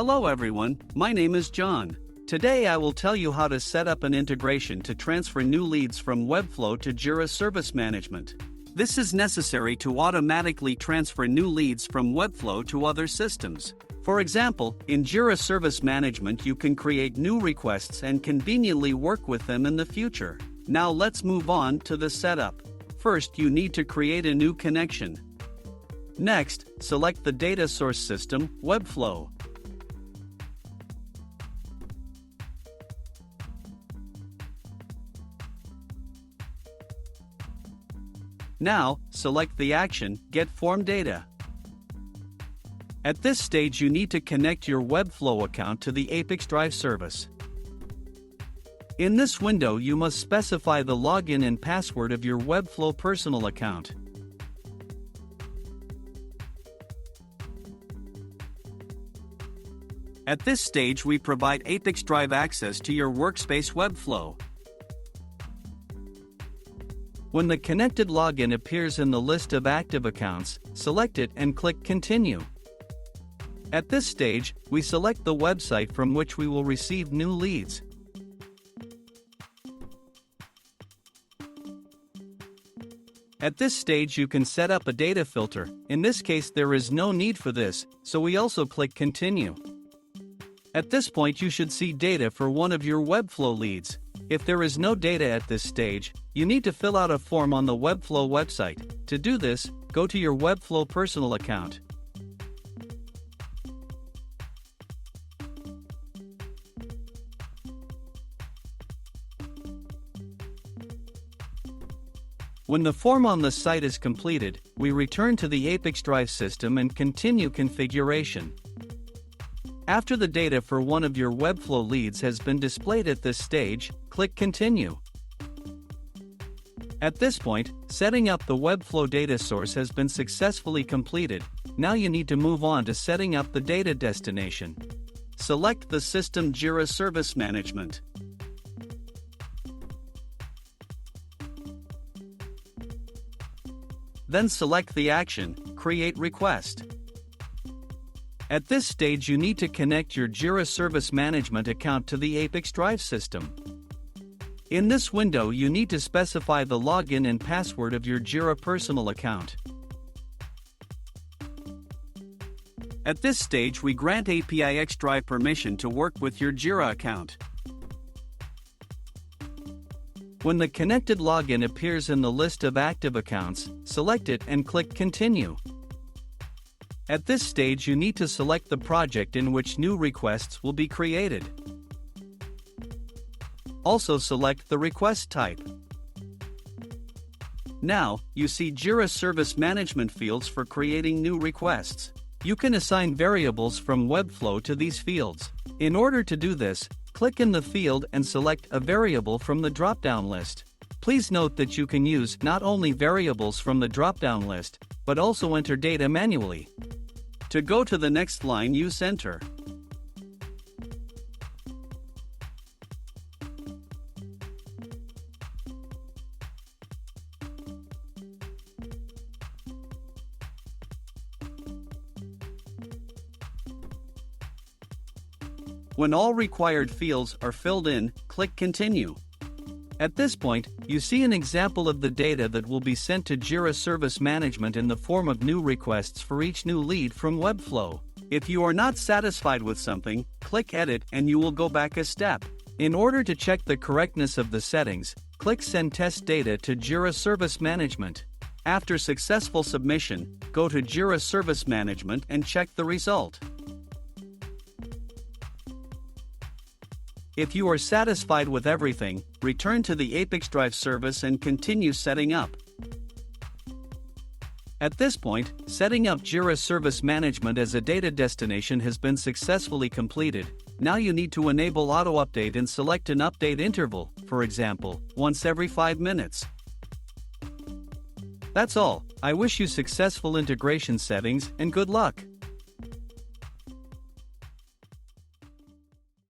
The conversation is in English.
Hello everyone, my name is John. Today I will tell you how to set up an integration to transfer new leads from Webflow to Jira Service Management. This is necessary to automatically transfer new leads from Webflow to other systems. For example, in Jira Service Management you can create new requests and conveniently work with them in the future. Now let's move on to the setup. First, you need to create a new connection. Next, select the data source system, Webflow. Now, select the action, Get Form Data. At this stage you need to connect your Webflow account to the ApiX-Drive service. In this window you must specify the login and password of your Webflow personal account. At this stage we provide ApiX-Drive access to your workspace Webflow. When the connected login appears in the list of active accounts, select it and click Continue. At this stage, we select the website from which we will receive new leads. At this stage you can set up a data filter. In this case there is no need for this, so we also click Continue. At this point you should see data for one of your Webflow leads. If there is no data at this stage, you need to fill out a form on the Webflow website. To do this, go to your Webflow personal account. When the form on the site is completed, we return to the ApiX-Drive system and continue configuration. After the data for one of your Webflow leads has been displayed at this stage, click Continue. At this point, setting up the Webflow data source has been successfully completed. Now you need to move on to setting up the data destination. Select the system Jira Service Management. Then select the action, Create Request. At this stage you need to connect your Jira Service Management account to the ApiX-Drive system. In this window you need to specify the login and password of your Jira personal account. At this stage we grant ApiX-Drive permission to work with your Jira account. When the connected login appears in the list of active accounts, select it and click Continue. At this stage you need to select the project in which new requests will be created. Also select the request type. Now, you see Jira Service Management fields for creating new requests. You can assign variables from Webflow to these fields. In order to do this, click in the field and select a variable from the drop-down list. Please note that you can use not only variables from the drop-down list, but also enter data manually. To go to the next line, use Enter. When all required fields are filled in, click Continue. At this point, you see an example of the data that will be sent to Jira Service Management in the form of new requests for each new lead from Webflow. If you are not satisfied with something, click Edit and you will go back a step. In order to check the correctness of the settings, click Send Test Data to Jira Service Management. After successful submission, go to Jira Service Management and check the result. If you are satisfied with everything, return to the ApiX-Drive service and continue setting up. At this point, setting up Jira Service Management as a data destination has been successfully completed. Now you need to enable auto-update and select an update interval, for example, once every 5 minutes. That's all. I wish you successful integration settings and good luck.